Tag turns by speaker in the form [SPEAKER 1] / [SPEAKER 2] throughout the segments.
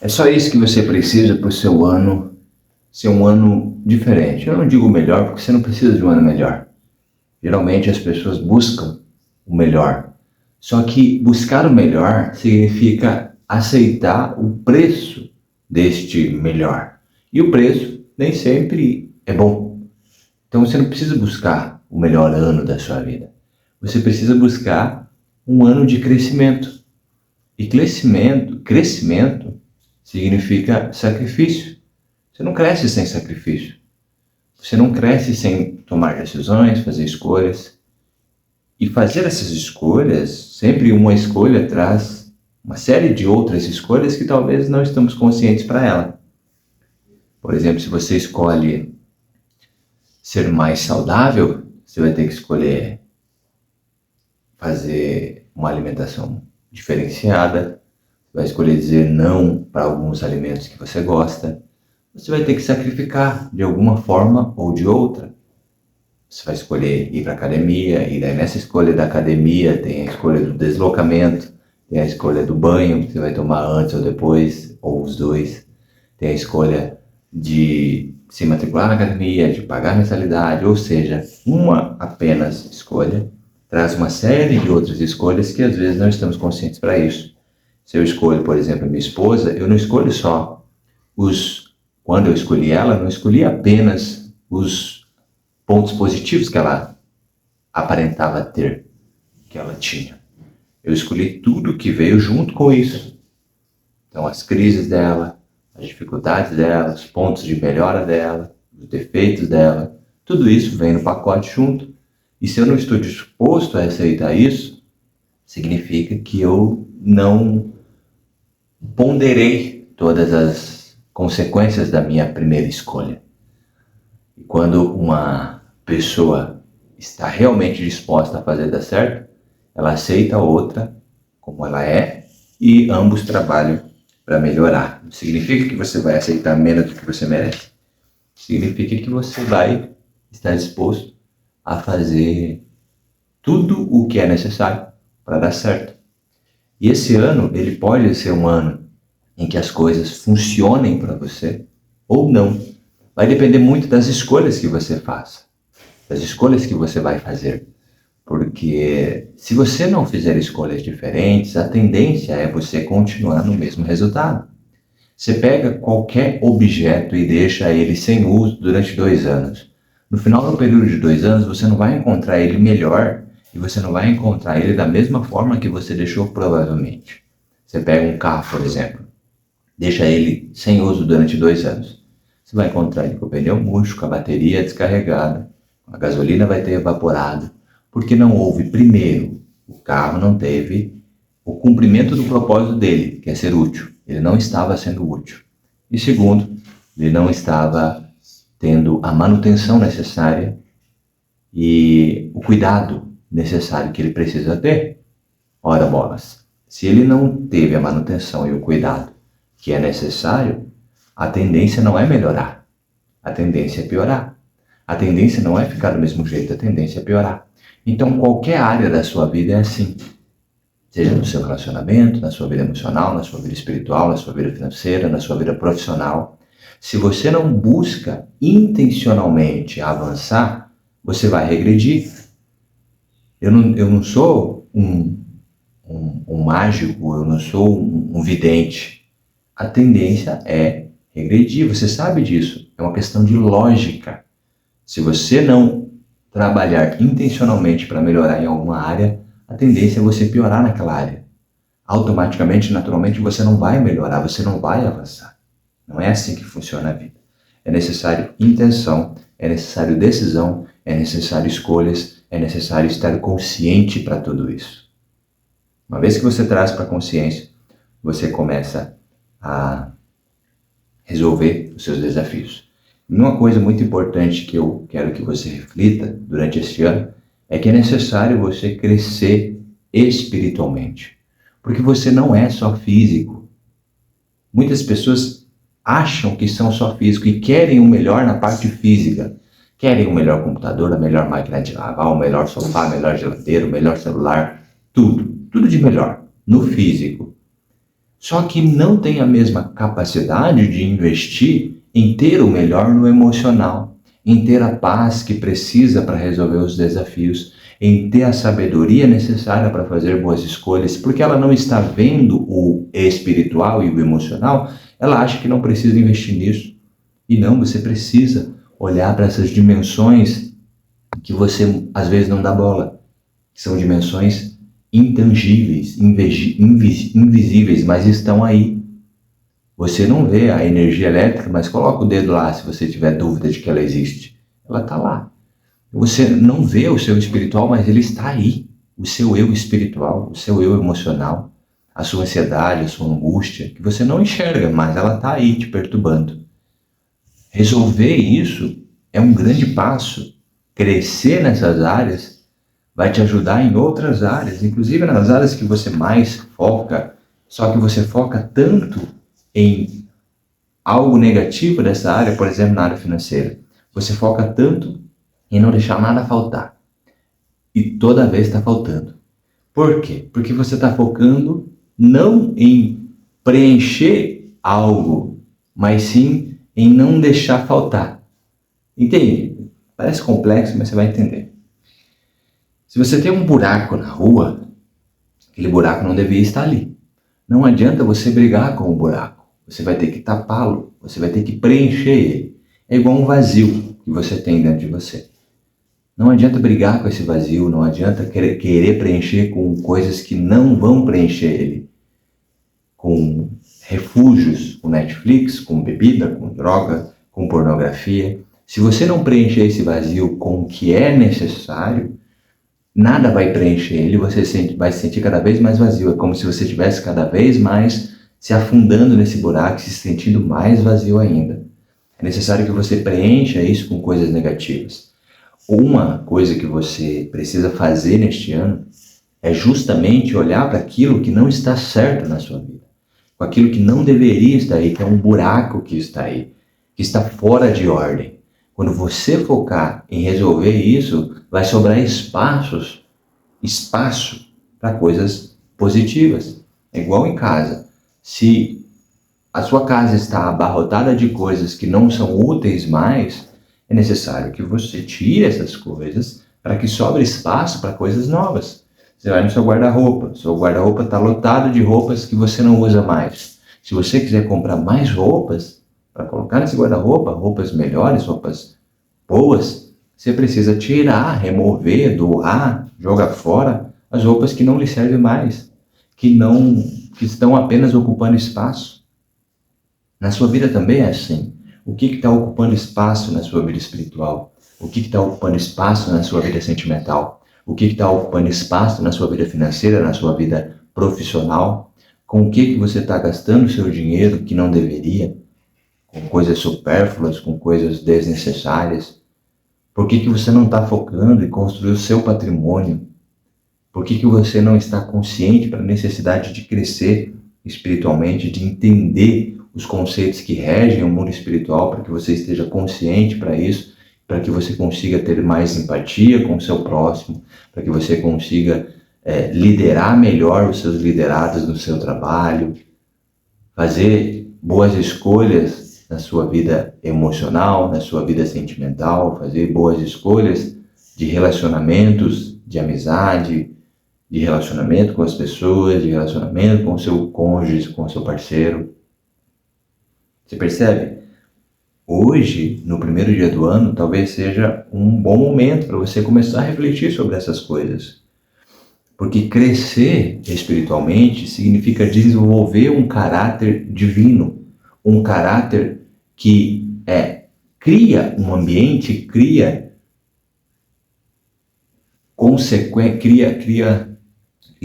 [SPEAKER 1] É só isso que você precisa para o seu ano ser um ano diferente. Eu não digo melhor porque você não precisa de um ano melhor. Geralmente as pessoas buscam o melhor. Só que buscar o melhor significa aceitar o preço deste melhor. E o preço nem sempre é bom. Então você não precisa buscar o melhor ano da sua vida. Você precisa buscar um ano de crescimento. E crescimento significa sacrifício. Você não cresce sem sacrifício. Você não cresce sem tomar decisões, fazer escolhas. E fazer essas escolhas, sempre uma escolha traz uma série de outras escolhas que talvez não estamos conscientes para ela. Por exemplo, se você escolhe ser mais saudável, você vai ter que escolher fazer uma alimentação diferenciada, vai escolher dizer não para alguns alimentos que você gosta. Você vai ter que sacrificar de alguma forma ou de outra. Você vai escolher ir para a academia, e daí nessa escolha da academia tem a escolha do deslocamento, tem a escolha do banho que você vai tomar antes ou depois, ou os dois. Tem a escolha de se matricular na academia, de pagar a mensalidade, ou seja, uma apenas escolha traz uma série de outras escolhas que às vezes não estamos conscientes para isso. Se eu escolho, por exemplo, minha esposa, eu não escolho só quando eu escolhi ela, não escolhi apenas os pontos positivos que ela aparentava ter, que ela tinha. Eu escolhi tudo que veio junto com isso. Então, as crises dela, as dificuldades dela, os pontos de melhora dela, os defeitos dela, tudo isso vem no pacote junto. E se eu não estou disposto a aceitar isso, significa que eu não ponderei todas as consequências da minha primeira escolha. E quando uma pessoa está realmente disposta a fazer dar certo, ela aceita a outra como ela é e ambos trabalham para melhorar. Não significa que você vai aceitar menos do que você merece. Significa que você vai estar disposto a fazer tudo o que é necessário para dar certo. E esse ano, ele pode ser um ano em que as coisas funcionem para você ou não. Vai depender muito das escolhas que você faça, das escolhas que você vai fazer. Porque se você não fizer escolhas diferentes, a tendência é você continuar no mesmo resultado. Você pega qualquer objeto e deixa ele sem uso durante 2 anos. No final do período de 2 anos, você não vai encontrar ele melhor e você não vai encontrar ele da mesma forma que você deixou provavelmente. Você pega um carro, por exemplo, deixa ele sem uso durante 2 anos. Você vai encontrar ele com o pneu murcho, com a bateria descarregada, a gasolina vai ter evaporado, porque não houve, primeiro, o carro não teve o cumprimento do propósito dele, que é ser útil. Ele não estava sendo útil. E segundo, ele não estava tendo a manutenção necessária e o cuidado necessário que ele precisa ter. Ora bolas, se ele não teve a manutenção e o cuidado que é necessário, a tendência não é melhorar, a tendência é piorar. A tendência não é ficar do mesmo jeito, a tendência é piorar. Então, qualquer área da sua vida é assim. Seja no seu relacionamento, na sua vida emocional, na sua vida espiritual, na sua vida financeira, na sua vida profissional. Se você não busca intencionalmente avançar, você vai regredir. Eu não sou um mágico, eu não sou um vidente. A tendência é regredir, você sabe disso. É uma questão de lógica. Se você não trabalhar intencionalmente para melhorar em alguma área, a tendência é você piorar naquela área. Automaticamente, naturalmente, você não vai melhorar, você não vai avançar. Não é assim que funciona a vida. É necessário intenção, é necessário decisão, é necessário escolhas, é necessário estar consciente para tudo isso. Uma vez que você traz para a consciência, você começa a resolver os seus desafios. E uma coisa muito importante que eu quero que você reflita durante este ano é que é necessário você crescer espiritualmente. Porque você não é só físico. Muitas pessoas acham que são só físico e querem o melhor na parte física. Querem o melhor computador, a melhor máquina de lavar, o melhor sofá, a melhor geladeira, o melhor celular, tudo. Tudo de melhor no físico. só que não tem a mesma capacidade de investir em ter o melhor no emocional, em ter a paz que precisa para resolver os desafios, em ter a sabedoria necessária para fazer boas escolhas, porque ela não está vendo o espiritual e o emocional, ela acha que não precisa investir nisso. E não, você precisa olhar para essas dimensões que você às vezes não dá bola, que são dimensões intangíveis, invisíveis, mas estão aí. Você não vê a energia elétrica, mas coloca o dedo lá se você tiver dúvida de que ela existe. Ela está lá. Você não vê o seu espiritual, mas ele está aí. O seu eu espiritual, o seu eu emocional, a sua ansiedade, a sua angústia, que você não enxerga, mas ela está aí te perturbando. Resolver isso é um grande passo. Crescer nessas áreas vai te ajudar em outras áreas, inclusive nas áreas que você mais foca, só que você foca tanto em algo negativo dessa área, por exemplo, na área financeira. Você foca tanto em não deixar nada faltar. E toda vez está faltando. Por quê? Porque você está focando não em preencher algo, mas sim em não deixar faltar. Entende? Parece complexo, mas você vai entender. Se você tem um buraco na rua, aquele buraco não devia estar ali. Não adianta você brigar com o buraco. Você vai ter que tapá-lo. Você vai ter que preencher ele. É igual um vazio que você tem dentro de você. Não adianta brigar com esse vazio, não adianta querer preencher com coisas que não vão preencher ele. Com refúgios, com Netflix, com bebida, com droga, com pornografia. Se você não preencher esse vazio com o que é necessário, nada vai preencher ele, você vai se sentir cada vez mais vazio. É como se você estivesse cada vez mais se afundando nesse buraco, se sentindo mais vazio ainda. É necessário que você preencha isso com coisas negativas. Uma coisa que você precisa fazer neste ano é justamente olhar para aquilo que não está certo na sua vida, com aquilo que não deveria estar aí, que é um buraco que está aí, que está fora de ordem. Quando você focar em resolver isso, vai sobrar espaço para coisas positivas. É igual em casa. Se a sua casa está abarrotada de coisas que não são úteis mais, é necessário que você tire essas coisas para que sobre espaço para coisas novas. Você vai no seu guarda-roupa está lotado de roupas que você não usa mais. Se você quiser comprar mais roupas para colocar nesse guarda-roupa, roupas melhores, roupas boas, você precisa tirar, remover, doar, jogar fora as roupas que não lhe servem mais, que estão apenas ocupando espaço. Na sua vida também é assim. O que está ocupando espaço na sua vida espiritual? O que está ocupando espaço na sua vida sentimental? O que está ocupando espaço na sua vida financeira, na sua vida profissional? Com o que você está gastando o seu dinheiro que não deveria? Com coisas supérfluas, com coisas desnecessárias? Por que você não está focando em construir o seu patrimônio? Por que você não está consciente para a necessidade de crescer espiritualmente, de entender os conceitos que regem o mundo espiritual, para que você esteja consciente para isso, para que você consiga ter mais empatia com o seu próximo, para que você consiga liderar melhor os seus liderados no seu trabalho, fazer boas escolhas na sua vida emocional, na sua vida sentimental, fazer boas escolhas de relacionamentos, de amizade, de relacionamento com as pessoas, de relacionamento com o seu cônjuge, com o seu parceiro. Você percebe? Hoje, no primeiro dia do ano, talvez seja um bom momento para você começar a refletir sobre essas coisas. Porque crescer espiritualmente significa desenvolver um caráter divino, um caráter que cria um ambiente, cria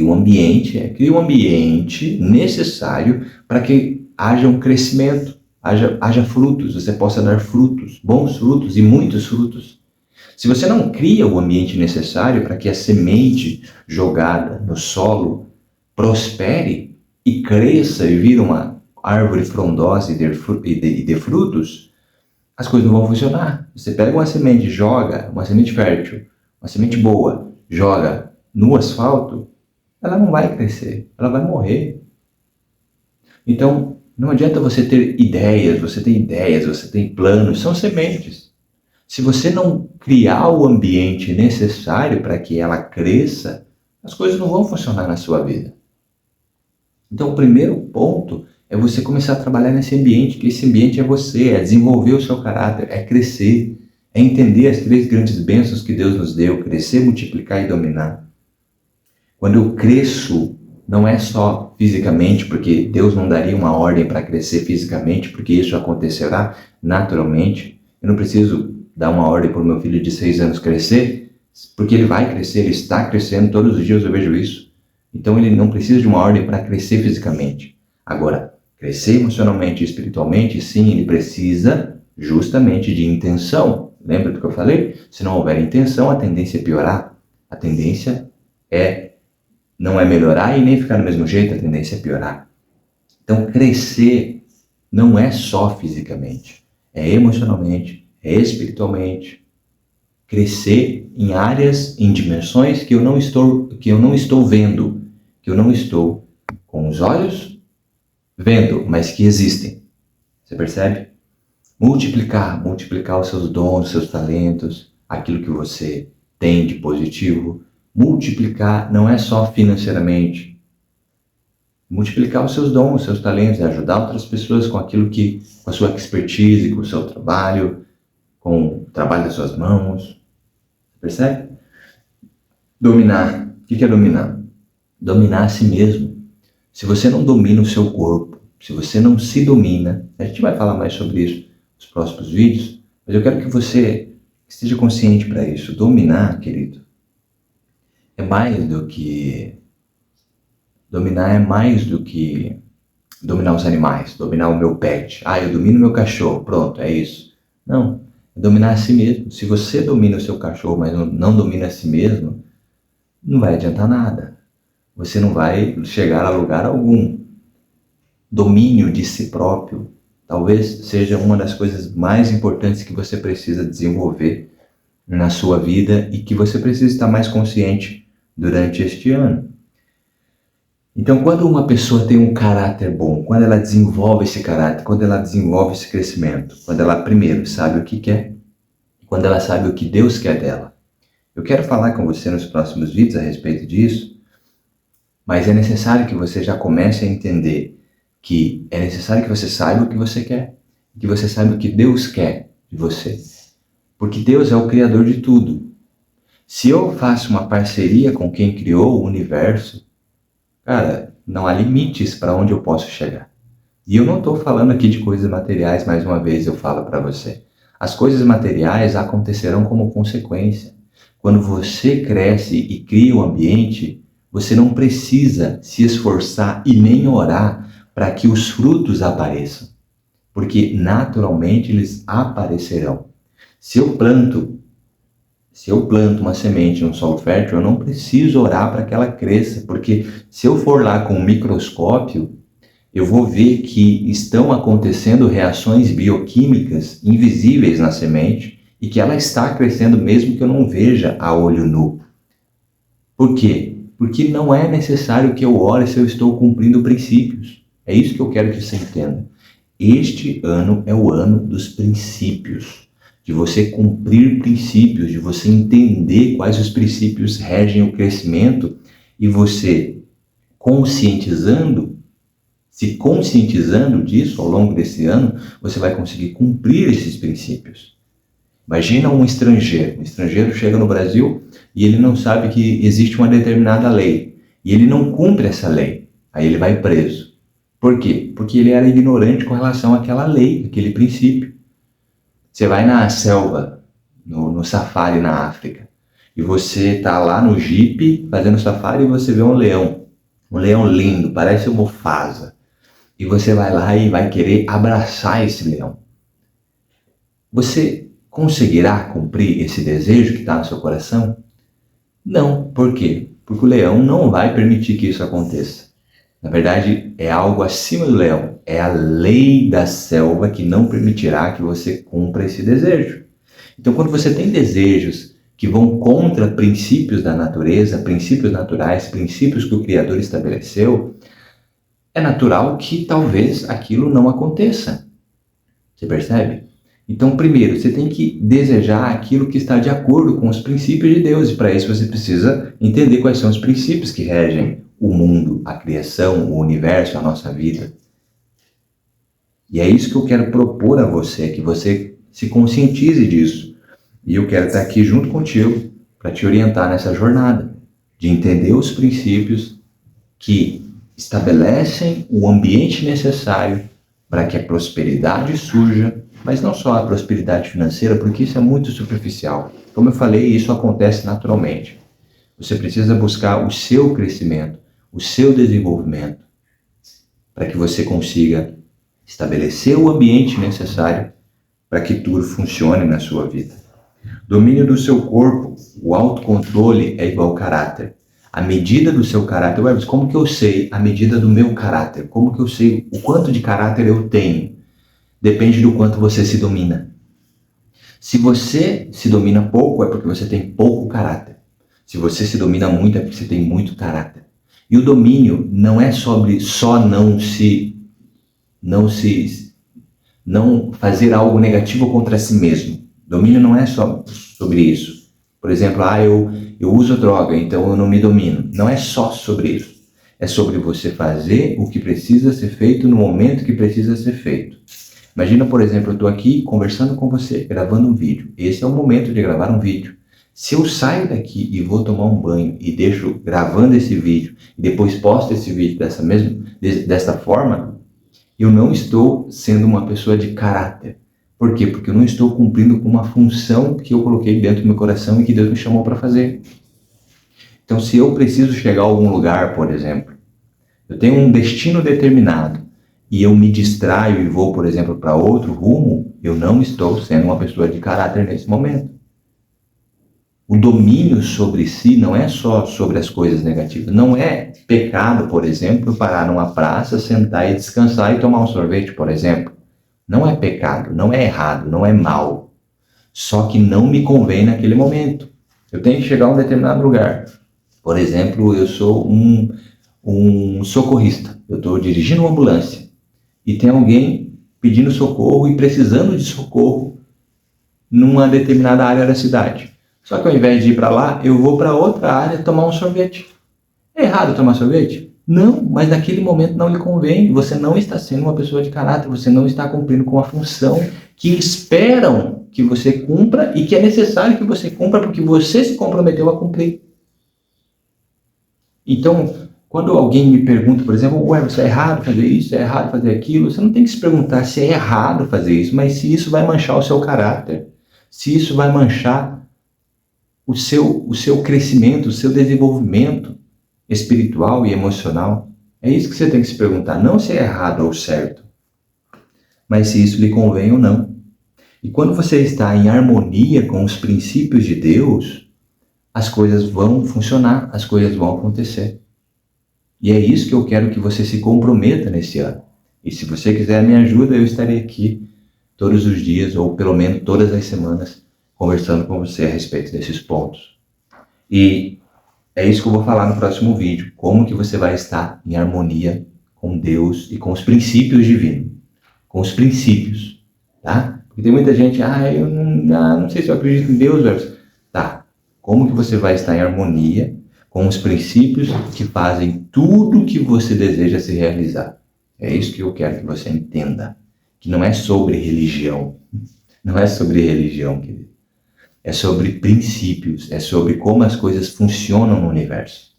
[SPEAKER 1] um ambiente necessário para que haja um crescimento, haja frutos, você possa dar frutos, bons frutos e muitos frutos. Se você não cria o ambiente necessário para que a semente jogada no solo prospere e cresça e vire uma árvore frondosa e dê frutos, as coisas não vão funcionar. Você pega uma semente, joga, uma semente fértil, uma semente boa, joga no asfalto, ela não vai crescer, ela vai morrer. Então, não adianta você ter ideias, você tem planos, são sementes. Se você não criar o ambiente necessário para que ela cresça, as coisas não vão funcionar na sua vida. Então, o primeiro ponto é você começar a trabalhar nesse ambiente, que esse ambiente é você, é desenvolver o seu caráter, é crescer, é entender as 3 grandes bênçãos que Deus nos deu, crescer, multiplicar e dominar. Quando eu cresço, não é só fisicamente, porque Deus não daria uma ordem para crescer fisicamente, porque isso acontecerá naturalmente. Eu não preciso dar uma ordem para o meu filho de 6 anos crescer, porque ele vai crescer, ele está crescendo, todos os dias eu vejo isso. Então ele não precisa de uma ordem para crescer fisicamente. Agora, crescer emocionalmente e espiritualmente, sim, ele precisa justamente de intenção. Lembra do que eu falei? Se não houver intenção, a tendência é piorar. A tendência não é melhorar e nem ficar do mesmo jeito, a tendência é piorar. Então, crescer não é só fisicamente, é emocionalmente, é espiritualmente. Crescer em áreas, em dimensões que eu não estou vendo, que eu não estou com os olhos vendo, mas que existem. Você percebe? Multiplicar os seus dons, os seus talentos, aquilo que você tem de positivo. Multiplicar não é só financeiramente. Multiplicar os seus dons, os seus talentos, ajudar outras pessoas com aquilo que, com a sua expertise, com o seu trabalho, com o trabalho das suas mãos. Percebe? Dominar. O que é dominar? Dominar a si mesmo. Se você não domina o seu corpo, se você não se domina, a gente vai falar mais sobre isso nos próximos vídeos, mas eu quero que você esteja consciente para isso. Dominar, querido, é mais do que... Dominar é mais do que dominar os animais, dominar o meu pet. Eu domino meu cachorro, pronto, é isso. Não, é dominar a si mesmo. Se você domina o seu cachorro, mas não domina a si mesmo, não vai adiantar nada. Você não vai chegar a lugar algum. Domínio de si próprio talvez seja uma das coisas mais importantes que você precisa desenvolver na sua vida e que você precisa estar mais consciente durante este ano. Então, quando uma pessoa tem um caráter bom, quando ela desenvolve esse caráter, quando ela desenvolve esse crescimento, quando ela primeiro sabe o que quer, quando ela sabe o que Deus quer dela. Eu quero falar com você nos próximos vídeos a respeito disso, mas é necessário que você já comece a entender que é necessário que você saiba o que você quer, que você saiba o que Deus quer de você. Porque Deus é o criador de tudo. Se eu faço uma parceria com quem criou o universo, cara, não há limites para onde eu posso chegar. E eu não estou falando aqui de coisas materiais, mais uma vez eu falo para você. As coisas materiais acontecerão como consequência. Quando você cresce e cria o ambiente, você não precisa se esforçar e nem orar para que os frutos apareçam, porque naturalmente eles aparecerão. Se eu planto uma semente em um solo fértil, eu não preciso orar para que ela cresça, porque se eu for lá com um microscópio, eu vou ver que estão acontecendo reações bioquímicas invisíveis na semente e que ela está crescendo mesmo que eu não veja a olho nu. Por quê? Porque não é necessário que eu ore se eu estou cumprindo princípios. É isso que eu quero que você entenda. Este ano é o ano dos princípios, de você cumprir princípios, de você entender quais os princípios regem o crescimento e você se conscientizando disso ao longo desse ano, você vai conseguir cumprir esses princípios. Imagina um estrangeiro chega no Brasil e ele não sabe que existe uma determinada lei e ele não cumpre essa lei, aí ele vai preso. Por quê? Porque ele era ignorante com relação àquela lei, aquele princípio. Você vai na selva, no safari na África, e você está lá no jipe fazendo safari e você vê um leão lindo, parece um Mufasa, e você vai lá e vai querer abraçar esse leão. Você conseguirá cumprir esse desejo que está no seu coração? Não. Por quê? Porque o leão não vai permitir que isso aconteça. Na verdade, é algo acima do leão. É a lei da selva que não permitirá que você cumpra esse desejo. Então, quando você tem desejos que vão contra princípios da natureza, princípios naturais, princípios que o Criador estabeleceu, é natural que talvez aquilo não aconteça. Você percebe? Então, primeiro, você tem que desejar aquilo que está de acordo com os princípios de Deus. E para isso você precisa entender quais são os princípios que regem o mundo, a criação, o universo, a nossa vida. E é isso que eu quero propor a você, que você se conscientize disso. E eu quero estar aqui junto contigo para te orientar nessa jornada, de entender os princípios que estabelecem o ambiente necessário para que a prosperidade surja, mas não só a prosperidade financeira, porque isso é muito superficial. Como eu falei, isso acontece naturalmente. Você precisa buscar o seu crescimento, o seu desenvolvimento, para que você consiga estabelecer o ambiente necessário para que tudo funcione na sua vida. Domínio do seu corpo, o autocontrole é igual ao caráter. A medida do seu caráter, mas como que eu sei a medida do meu caráter? Como que eu sei o quanto de caráter eu tenho? Depende do quanto você se domina. Se você se domina pouco, é porque você tem pouco caráter. Se você se domina muito, é porque você tem muito caráter. E o domínio não é sobre só não fazer algo negativo contra si mesmo. Domínio não é só sobre isso. Por exemplo, eu uso droga, então eu não me domino. Não é só sobre isso. É sobre você fazer o que precisa ser feito no momento que precisa ser feito. Imagina, por exemplo, eu estou aqui conversando com você, gravando um vídeo. Esse é o momento de gravar um vídeo. Se eu saio daqui e vou tomar um banho e deixo gravando esse vídeo e depois posto esse vídeo desta forma, eu não estou sendo uma pessoa de caráter. Por quê? Porque eu não estou cumprindo com uma função que eu coloquei dentro do meu coração e que Deus me chamou para fazer. Então, se eu preciso chegar a algum lugar, por exemplo, eu tenho um destino determinado e eu me distraio e vou, por exemplo, para outro rumo, eu não estou sendo uma pessoa de caráter nesse momento. O domínio sobre si não é só sobre as coisas negativas. Não é pecado, por exemplo, parar numa praça, sentar e descansar e tomar um sorvete, por exemplo. Não é pecado, não é errado, não é mal. Só que não me convém naquele momento. Eu tenho que chegar a um determinado lugar. Por exemplo, eu sou um socorrista. Eu estou dirigindo uma ambulância. E tem alguém pedindo socorro e precisando de socorro numa determinada área da cidade. Só que ao invés de ir para lá, eu vou para outra área tomar um sorvete. É errado tomar sorvete? Não, mas naquele momento não lhe convém. Você não está sendo uma pessoa de caráter, você não está cumprindo com a função que esperam que você cumpra e que é necessário que você cumpra porque você se comprometeu a cumprir. Então, quando alguém me pergunta, por exemplo, você é errado fazer isso, é errado fazer aquilo, você não tem que se perguntar se é errado fazer isso, mas se isso vai manchar o seu caráter, se isso vai manchar o seu crescimento, o seu desenvolvimento espiritual e emocional. É isso que você tem que se perguntar, não se é errado ou certo, mas se isso lhe convém ou não. E quando você está em harmonia com os princípios de Deus, as coisas vão funcionar, as coisas vão acontecer. E é isso que eu quero que você se comprometa nesse ano. E se você quiser a minha ajuda, eu estarei aqui todos os dias, ou pelo menos todas as semanas, conversando com você a respeito desses pontos. E é isso que eu vou falar no próximo vídeo, como que você vai estar em harmonia com Deus e com os princípios divinos. Com os princípios, tá? Porque tem muita gente, eu não sei se eu acredito em Deus, velho. Tá, como que você vai estar em harmonia com os princípios que fazem tudo que você deseja se realizar? É isso que eu quero que você entenda, que não é sobre religião. Não é sobre religião, querido. É sobre princípios, é sobre como as coisas funcionam no universo.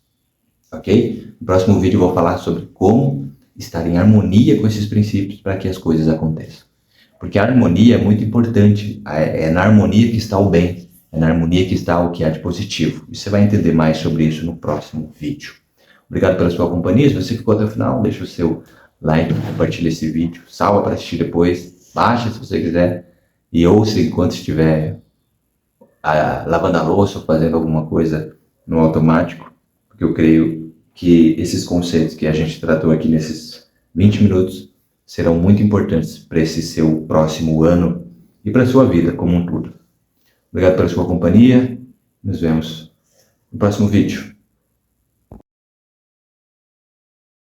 [SPEAKER 1] Ok? No próximo vídeo eu vou falar sobre como estar em harmonia com esses princípios para que as coisas aconteçam. Porque a harmonia é muito importante. É na harmonia que está o bem. É na harmonia que está o que há de positivo. E você vai entender mais sobre isso no próximo vídeo. Obrigado pela sua companhia. Se você ficou até o final, deixa o seu like, compartilha esse vídeo, salva para assistir depois, baixa se você quiser e ouça enquanto estiver lavando a louça ou fazendo alguma coisa no automático, porque eu creio que esses conceitos que a gente tratou aqui nesses 20 minutos serão muito importantes para esse seu próximo ano e para a sua vida como um todo. Obrigado pela sua companhia, nos vemos no próximo vídeo.